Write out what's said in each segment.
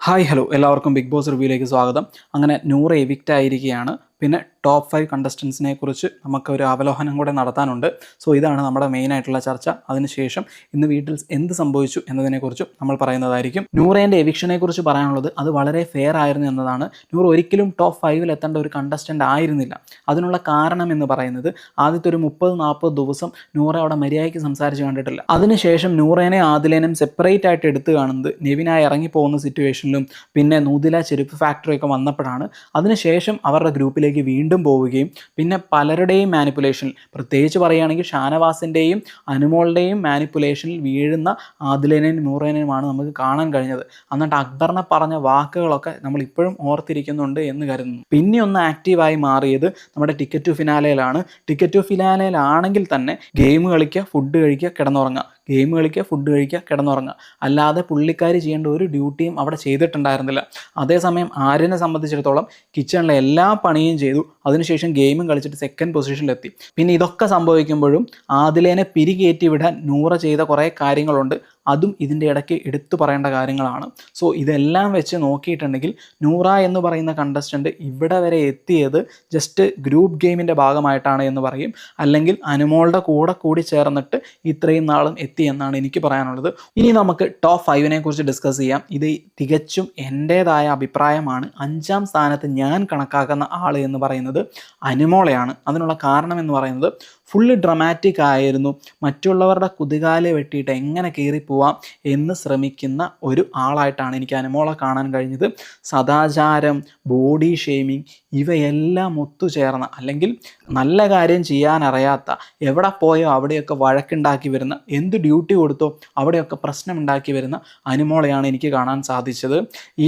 Hi hello എല്ലാവർക്കും big boss റിവ്യൂയിലേക്ക് സ്വാഗതം. അങ്ങനെ നൂറ് എവിക്റ്റ് ആയിരിക്കുകയാണ്. പിന്നെ ടോപ്പ് 5 കണ്ടസ്റ്റൻസിനെ കുറിച്ച് നമുക്കൊരു അവലോകനം കൂടെ നടത്താനുണ്ട്. സോ ഇതാണ് നമ്മുടെ മെയിൻ ആയിട്ടുള്ള ചർച്ച. അതിനുശേഷം ഇന്ന് വീട്ടിൽ എന്ത് സംഭവിച്ചു എന്നതിനെക്കുറിച്ചും നമ്മൾ പറയുന്നതായിരിക്കും. നൂറേൻ്റെ എവിക്ഷനെ കുറിച്ച് പറയാനുള്ളത് അത് വളരെ ഫെയർ ആയിരുന്നു എന്നതാണ്. നൂറ് ഒരിക്കലും ടോപ്പ് 5 എത്തേണ്ട ഒരു കണ്ടസ്റ്റൻ്റ് ആയിരുന്നില്ല. അതിനുള്ള കാരണം എന്ന് പറയുന്നത് ആദ്യത്തെ ഒരു 30-40 ദിവസം നൂറ അവിടെ മര്യാദയ്ക്ക് സംസാരിച്ച് കണ്ടിട്ടില്ല. അതിനുശേഷം നൂറേനെ ആദിലേനും സെപ്പറേറ്റ് ആയിട്ട് എടുത്തു കാണുന്നത് നെവിനായി ഇറങ്ങിപ്പോകുന്ന സിറ്റുവേഷനിലും പിന്നെ നൂതില ചെരുപ്പ് ഫാക്ടറി ഒക്കെ വന്നപ്പോഴാണ്. അതിനുശേഷം അവരുടെ ഗ്രൂപ്പിലേക്ക് വീണ്ടും പോവുകയും പിന്നെ പലരുടെയും മാനിപ്പുലേഷനിൽ, പ്രത്യേകിച്ച് പറയുകയാണെങ്കിൽ ഷാനവാസിൻ്റെയും അനുമോളുടെയും മാനിപ്പുലേഷനിൽ വീഴുന്ന ആദിലേനെയും നൂറേനെയുമാണ് നമുക്ക് കാണാൻ കഴിഞ്ഞത്. എന്നിട്ട് അക്ബറിനെ പറഞ്ഞ വാക്കുകളൊക്കെ നമ്മൾ ഇപ്പോഴും ഓർത്തിരിക്കുന്നുണ്ട് എന്ന് കരുതുന്നു. പിന്നെ ഒന്ന് ആക്റ്റീവായി മാറിയത് നമ്മുടെ ടിക്കറ്റ് ടു ഫിനാലയിലാണ്. ടിക്കറ്റ് ടു ഫിനാലയിലാണെങ്കിൽ തന്നെ ഗെയിം കളിക്കുക, ഫുഡ് കഴിക്കുക, കിടന്നുറങ്ങുക, ഗെയിം കളിക്കുക, ഫുഡ് കഴിക്കുക, കിടന്നുറങ്ങുക, അല്ലാതെ പുള്ളിക്കാരി ചെയ്യേണ്ട ഒരു ഡ്യൂട്ടിയും അവിടെ ചെയ്തിട്ടുണ്ടായിരുന്നില്ല. അതേസമയം ആര്യനെ സംബന്ധിച്ചിടത്തോളം കിച്ചണിലെ എല്ലാ പണിയും ചെയ്തു, അതിനുശേഷം ഗെയിമും കളിച്ചിട്ട് സെക്കൻഡ് പൊസിഷനിലെത്തി. പിന്നെ ഇതൊക്കെ സംഭവിക്കുമ്പോഴും ആദിലേനെ പിരികേറ്റി വിടാൻ നൂറ ചെയ്ത കുറേ കാര്യങ്ങളുണ്ട്. അതും ഇതിൻ്റെ ഇടയ്ക്ക് എടുത്തു പറയേണ്ട കാര്യങ്ങളാണ്. സോ ഇതെല്ലാം വെച്ച് നോക്കിയിട്ടുണ്ടെങ്കിൽ നൂറ എന്ന് പറയുന്ന കണ്ടസ്റ്റൻ്റ് ഇവിടെ വരെ എത്തിയത് ജസ്റ്റ് ഗ്രൂപ്പ് ഗെയിമിൻ്റെ ഭാഗമായിട്ടാണ് എന്ന് പറയും, അല്ലെങ്കിൽ അനുമോളുടെ കൂടി ചേർന്നിട്ട് ഇത്രയും നാളും എത്തി എന്നാണ് എനിക്ക് പറയാനുള്ളത്. ഇനി നമുക്ക് ടോപ്പ് 5 കുറിച്ച് ഡിസ്കസ് ചെയ്യാം. ഇത് തികച്ചും എൻ്റേതായ അഭിപ്രായമാണ്. 5ാം സ്ഥാനത്ത് ഞാൻ കണക്കാക്കുന്ന ആൾ എന്ന് പറയുന്നത് അനുമോളയാണ്. അതിനുള്ള കാരണം എന്ന് പറയുന്നത് ഫുള്ള് ഡ്രമാറ്റിക് ആയിരുന്നു. മറ്റുള്ളവരുടെ കുതികാലെ വെട്ടിയിട്ട് എങ്ങനെ കയറിപ്പോവാം എന്ന് ശ്രമിക്കുന്ന ഒരു ആളായിട്ടാണ് എനിക്ക് അനുമോളെ കാണാൻ കഴിഞ്ഞത്. സദാചാരം, ബോഡി ഷെയ്മിങ് ഇവയെല്ലാം ഒത്തുചേർന്ന, അല്ലെങ്കിൽ നല്ല കാര്യം ചെയ്യാനറിയാത്ത, എവിടെ പോയോ അവിടെയൊക്കെ വഴക്കുണ്ടാക്കി വരുന്ന, എന്ത് ഡ്യൂട്ടി കൊടുത്തോ അവിടെയൊക്കെ പ്രശ്നമുണ്ടാക്കി വരുന്ന അനുമോളെയാണ് എനിക്ക് കാണാൻ സാധിച്ചത്.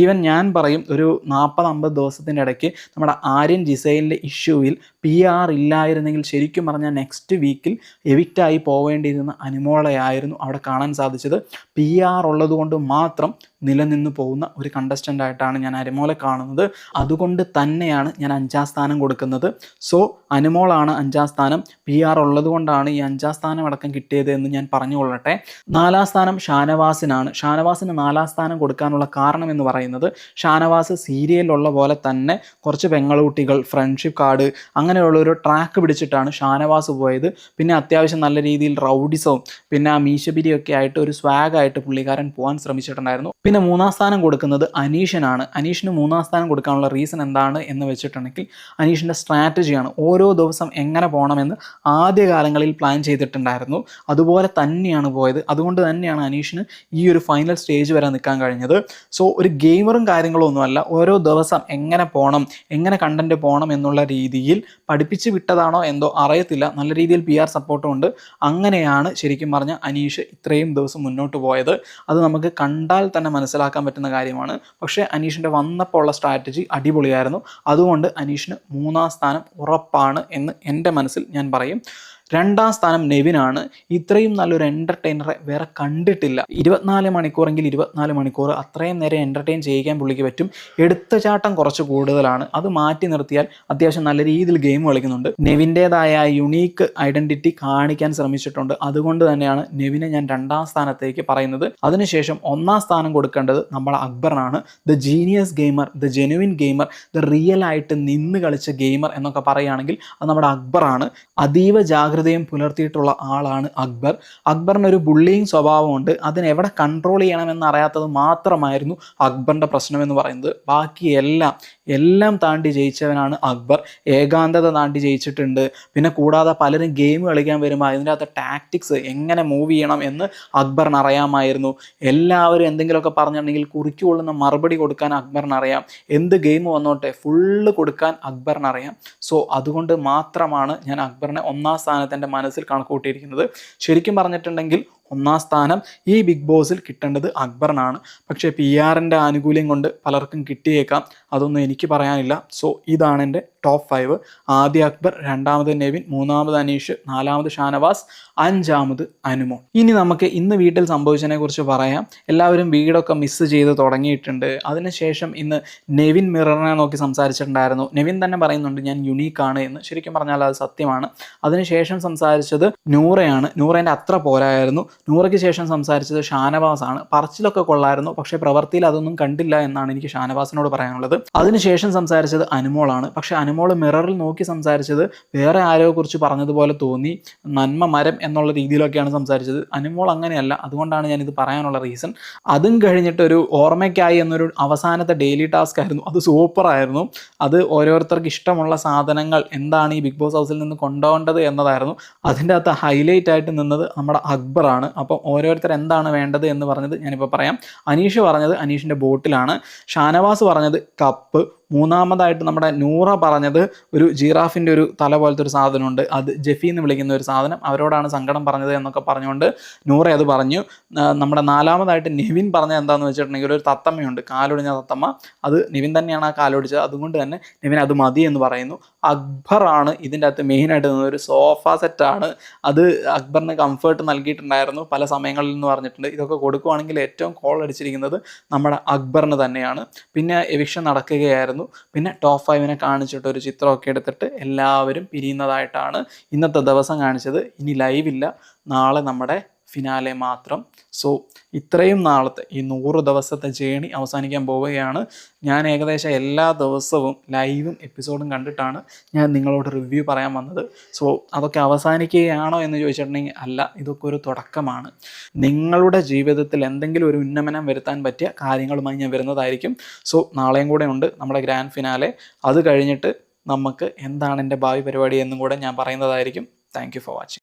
ഈവൻ ഞാൻ പറയും, ഒരു 40-50 ദിവസത്തിൻ്റെ ഇടയ്ക്ക് നമ്മുടെ ആര്യൻ ജിസൈലിൻ്റെ ഇഷ്യൂവിൽ PR ഇല്ലായിരുന്നെങ്കിൽ ശരിക്കും പറഞ്ഞാൽ നെക്സ്റ്റ് വീക്കിൽ എവിക്റ്റായി പോവേണ്ടിയിരുന്ന അനുമോളയായിരുന്നു അവിടെ കാണാൻ സാധിച്ചത്. PR ഉള്ളത് കൊണ്ട് മാത്രം നിലനിന്ന് പോകുന്ന ഒരു കണ്ടസ്റ്റൻ്റ് ആയിട്ടാണ് ഞാൻ അനുമോളെ കാണുന്നത്. അതുകൊണ്ട് തന്നെയാണ് ഞാൻ 5ാം സ്ഥാനം കൊടുക്കുന്നത്. സോ അനുമോളാണ് 5ാം സ്ഥാനം. PR ഉള്ളത് കൊണ്ടാണ് ഈ 5ാം സ്ഥാനം അടക്കം കിട്ടിയത് എന്ന് ഞാൻ പറഞ്ഞുകൊള്ളട്ടെ. 4ാം സ്ഥാനം ഷാനവാസിനാണ്. ഷാനവാസിന് 4ാം സ്ഥാനം കൊടുക്കാനുള്ള കാരണം എന്ന് പറയുന്നത്, ഷാനവാസ് സീരിയലിലുള്ള പോലെ തന്നെ കുറച്ച് പെങ്ങളൂട്ടികൾ, ഫ്രണ്ട്ഷിപ്പ് കാർഡ്, അങ്ങനെയുള്ളൊരു ട്രാക്ക് പിടിച്ചിട്ടാണ് ഷാനവാസ് പോയത്. പിന്നെ അത്യാവശ്യം നല്ല രീതിയിൽ റൗഡിസവും പിന്നെ ആ മീശപിരിയൊക്കെ ആയിട്ട് ഒരു സ്വാഗായിട്ട് പുള്ളിക്കാരൻ പോകാൻ ശ്രമിച്ചിട്ടുണ്ടായിരുന്നു. പിന്നെ 3ാം സ്ഥാനം കൊടുക്കുന്നത് അനീഷിനാണ്. അനീഷിന് 3ാം സ്ഥാനം കൊടുക്കാനുള്ള റീസൺ എന്താണ് എന്ന് വെച്ചിട്ടുണ്ടെങ്കിൽ അനീഷിൻ്റെ സ്ട്രാറ്റജിയാണ്. ഓരോ ദിവസം എങ്ങനെ പോകണമെന്ന് ആദ്യകാലങ്ങളിൽ പ്ലാൻ ചെയ്തിട്ടുണ്ടായിരുന്നു, അതുപോലെ തന്നെയാണ് പോയത്. അതുകൊണ്ട് തന്നെയാണ് അനീഷിന് ഈ ഒരു ഫൈനൽ സ്റ്റേജ് വരെ നിൽക്കാൻ കഴിഞ്ഞത്. സോ ഒരു ഗെയിമറും കാര്യങ്ങളും ഒന്നുമല്ല, ഓരോ ദിവസം എങ്ങനെ പോകണം, എങ്ങനെ കണ്ടന്റ് പോകണം എന്നുള്ള രീതിയിൽ പഠിപ്പിച്ച് വിട്ടതാണോ എന്തോ അറിയത്തില്ല. നല്ല രീതിയിൽ PR സപ്പോർട്ടും ഉണ്ട്. അങ്ങനെയാണ് ശരിക്കും പറഞ്ഞാൽ അനീഷ് ഇത്രയും ദിവസം മുന്നോട്ട് പോയത്. അത് നമുക്ക് കണ്ടാൽ തന്നെ മനസ്സിലാക്കാൻ പറ്റുന്ന കാര്യമാണ്. പക്ഷേ അനീഷിൻ്റെ വന്നപ്പോൾ ഉള്ള സ്ട്രാറ്റജി അടിപൊളിയായിരുന്നു. അതുകൊണ്ട് അനീഷിന് 3ാം സ്ഥാനം ഉറപ്പാണ് എന്ന് എൻ്റെ മനസ്സിൽ ഞാൻ പറയും. 2ാം സ്ഥാനം നെവിനാണ്. ഇത്രയും നല്ലൊരു എൻ്റർടൈനറെ വേറെ കണ്ടിട്ടില്ല. 24 മണിക്കൂറെങ്കിൽ 24 മണിക്കൂർ അത്രയും നേരം എൻ്റർടൈൻ ചെയ്യിക്കാൻ പുള്ളിക്ക് പറ്റും. എടുത്തുചാട്ടം കുറച്ച് കൂടുതലാണ്. അത് മാറ്റി നിർത്തിയാൽ അത്യാവശ്യം നല്ല രീതിയിൽ ഗെയിം കളിക്കുന്നുണ്ട്. നെവിൻ്റേതായ യുണീക്ക് ഐഡൻറ്റിറ്റി കാണിക്കാൻ ശ്രമിച്ചിട്ടുണ്ട്. അതുകൊണ്ട് തന്നെയാണ് നെവിനെ ഞാൻ 2ാം സ്ഥാനത്തേക്ക് പറയുന്നത്. അതിനുശേഷം 1ാം സ്ഥാനം കൊടുക്കേണ്ടത് നമ്മുടെ അക്ബറിനാണ്. The genius gamer, the genuine gamer, the real ആയിട്ട് നിന്ന് കളിച്ച ഗെയിമർ എന്നൊക്കെ പറയുകയാണെങ്കിൽ അത് നമ്മുടെ അക്ബറാണ്. അതീവ ജാഗ്രതയും പുലർത്തിയിട്ടുള്ള ആളാണ് അക്ബർ. അക്ബറിനൊരു ബുള്ളിങ് സ്വഭാവമുണ്ട്. അതിനെവിടെ കൺട്രോൾ ചെയ്യണമെന്ന് അറിയാത്തത് മാത്രമായിരുന്നു അക്ബറിൻ്റെ പ്രശ്നമെന്ന് പറയുന്നത്. ബാക്കി എല്ലാം താണ്ടി ജയിച്ചവനാണ് അക്ബർ. ഏകാന്തത താണ്ടി ജയിച്ചിട്ടുണ്ട്. പിന്നെ കൂടാതെ പലരും ഗെയിം കളിക്കാൻ വരുമ്പോൾ അതിൻ്റെ അകത്ത് ടാക്ടിക്സ് എങ്ങനെ മൂവ് ചെയ്യണം എന്ന് അക്ബറിന് അറിയാമായിരുന്നു. എല്ലാവരും എന്തെങ്കിലുമൊക്കെ പറഞ്ഞിട്ടുണ്ടെങ്കിൽ കുറിക്കുകൊള്ളുന്ന മറുപടി കൊടുക്കാൻ അക്ബറിനറിയാം. എന്ത് ഗെയിം വന്നോട്ടെ ഫുള്ള് കൊടുക്കാൻ അക്ബറിനറിയാം. സോ അതുകൊണ്ട് മാത്രമാണ് ഞാൻ അക്ബറിനെ 1ാം സ്ഥാനത്ത് എൻ്റെ മനസ്സിൽ കണക്കൂട്ടിയിരിക്കുന്നത്. ശരിക്കും പറഞ്ഞിട്ടുണ്ടെങ്കിൽ 1ാം സ്ഥാനം ഈ ബിഗ് ബോസിൽ കിട്ടേണ്ടത് അക്ബറിനാണ്. പക്ഷേ PR ആനുകൂല്യം കൊണ്ട് പലർക്കും കിട്ടിയേക്കാം. അതൊന്നും എനിക്ക് പറയാനില്ല. സോ ഇതാണ് എൻ്റെ ടോപ്പ് 5. ആദ്യ അക്ബർ, 2ാമത് നെവിൻ, 3ാമത് അനീഷ്, 4ാമത് ഷാനവാസ്, 5ാമത് അനുമോൾ. ഇനി നമുക്ക് ഇന്ന് വീട്ടിൽ സംഭവിച്ചതിനെ കുറിച്ച് പറയാം. എല്ലാവരും വീടൊക്കെ മിസ് ചെയ്ത് തുടങ്ങിയിട്ടുണ്ട്. അതിനുശേഷം ഇന്ന് നെവിൻ മിററിനെ നോക്കി സംസാരിച്ചിട്ടുണ്ടായിരുന്നു. നെവിൻ തന്നെ പറയുന്നുണ്ട് ഞാൻ യുണീക്കാണ് എന്ന്. ശരിക്കും പറഞ്ഞാൽ അത് സത്യമാണ്. അതിനുശേഷം ശേഷം സംസാരിച്ചത് നൂറയാണ്. നൂറേൻ്റെ അത്ര പോരായിരുന്നു. നൂറയ്ക്ക് ശേഷം സംസാരിച്ചത് ഷാനവാസാണ്. പറച്ചിലൊക്കെ കൊള്ളായിരുന്നു, പക്ഷേ പ്രവൃത്തിയിൽ അതൊന്നും കണ്ടില്ല എന്നാണ് എനിക്ക് ഷാനവാസിനോട് പറയാനുള്ളത്. അതിനുശേഷം സംസാരിച്ചത് അനുമോളാണ്. പക്ഷേ അനുമോൾ മിററിൽ നോക്കി സംസാരിച്ചത് വേറെ ആരോ കുറിച്ച് പറഞ്ഞതുപോലെ തോന്നി. നന്മ മരം എന്നുള്ള രീതിയിലൊക്കെയാണ് സംസാരിച്ചത്. അനുമോൾ അങ്ങനെയല്ല. അതുകൊണ്ടാണ് ഞാനിത് പറയാനുള്ള റീസൺ. അതും കഴിഞ്ഞിട്ടൊരു ഓർമ്മയ്ക്കായി എന്നൊരു അവസാനത്തെ ഡെയിലി ടാസ്ക് ആയിരുന്നു. അത് സൂപ്പറായിരുന്നു. അത് ഓരോരുത്തർക്ക് ഇഷ്ടമുള്ള സാധനങ്ങൾ എന്താണ് ഈ ബിഗ് ബോസ് ഹൗസിൽ നിന്ന് കൊണ്ടുപോകേണ്ടത് എന്നതായിരുന്നു. അതിൻ്റെ അകത്ത് ഹൈലൈറ്റ് ആയിട്ട് നിന്നത് നമ്മുടെ അക്ബറാണ്. അപ്പം ഓരോരുത്തർ എന്താണ് വേണ്ടത് എന്ന് പറഞ്ഞത് ഞാനിപ്പോൾ പറയാം. അനീഷ് പറഞ്ഞത് അനീഷിൻ്റെ ബോട്ടിലാണ്. ഷാനവാസ് പറഞ്ഞത് കപ്പ്. മൂന്നാമതായിട്ട് നമ്മുടെ നൂറ പറഞ്ഞത് ഒരു ജിറാഫിൻ്റെ ഒരു തല പോലത്തെ ഒരു സാധനമുണ്ട്, അത് ജെഫി എന്ന് വിളിക്കുന്ന ഒരു സാധനം, അവരോടാണ് സങ്കടം പറഞ്ഞത് എന്നൊക്കെ പറഞ്ഞുകൊണ്ട് നൂറ അത് പറഞ്ഞു. നമ്മുടെ നാലാമതായിട്ട് നിവിൻ പറഞ്ഞത് എന്താണെന്ന് വെച്ചിട്ടുണ്ടെങ്കിൽ ഒരു തത്തമ്മയുണ്ട്, കാലൊടിഞ്ഞ തത്തമ്മ. അത് നിവിൻ തന്നെയാണ് ആ കാലൊടിച്ചത്, അതുകൊണ്ട് തന്നെ നിവിൻ അത് മതി എന്ന് പറയുന്നു. അക്ബറാണ് ഇതിൻ്റെ അകത്ത് മെയിനായിട്ട് നിന്നത്. ഒരു സോഫ സെറ്റാണ് അത്. അക്ബറിന് കംഫേർട്ട് നൽകിയിട്ടുണ്ടായിരുന്നു പല സമയങ്ങളിൽ എന്ന് പറഞ്ഞിട്ടുണ്ട്. ഇതൊക്കെ കൊടുക്കുവാണെങ്കിൽ ഏറ്റവും കോൾ അടിച്ചിരിക്കുന്നത് നമ്മുടെ അക്ബറിന് തന്നെയാണ്. പിന്നെ എവിക്ഷൻ നടക്കുകയായിരുന്നു. പിന്നെ ടോപ്പ് 5 കാണിച്ചിട്ട് ഒരു ചിത്രമൊക്കെ എടുത്തിട്ട് എല്ലാവരും പിരിയുന്നതായിട്ടാണ് ഇന്നത്തെ ദിവസം കാണിച്ചത്. ഇനി ലൈവില്ല, നാളെ നമ്മുടെ ഫിനാലെ മാത്രം. സോ ഇത്രയും നാളത്തെ ഈ 100 ദിവസത്തെ ജേണി അവസാനിക്കാൻ പോവുകയാണ്. ഞാൻ ഏകദേശം എല്ലാ ദിവസവും ലൈവും എപ്പിസോഡും കണ്ടിട്ടാണ് ഞാൻ നിങ്ങളോട് റിവ്യൂ പറയാൻ വന്നത്. സോ അതൊക്കെ അവസാനിക്കുകയാണോ എന്ന് ചോദിച്ചിട്ടുണ്ടെങ്കിൽ അല്ല, ഇതൊക്കെ ഒരു തുടക്കമാണ്. നിങ്ങളുടെ ജീവിതത്തിൽ എന്തെങ്കിലും ഒരു ഉന്നമനം വരുത്താൻ പറ്റിയ കാര്യങ്ങളുമായി ഞാൻ വരുന്നതായിരിക്കും. സോ നാളെയും കൂടെ ഉണ്ട് നമ്മുടെ ഗ്രാൻഡ് ഫിനാലെ. അത് കഴിഞ്ഞിട്ട് നമുക്ക് എന്താണ് എൻ്റെ ഭാവി പരിപാടി എന്നും കൂടെ ഞാൻ പറയുന്നതായിരിക്കും. Thank you for watching.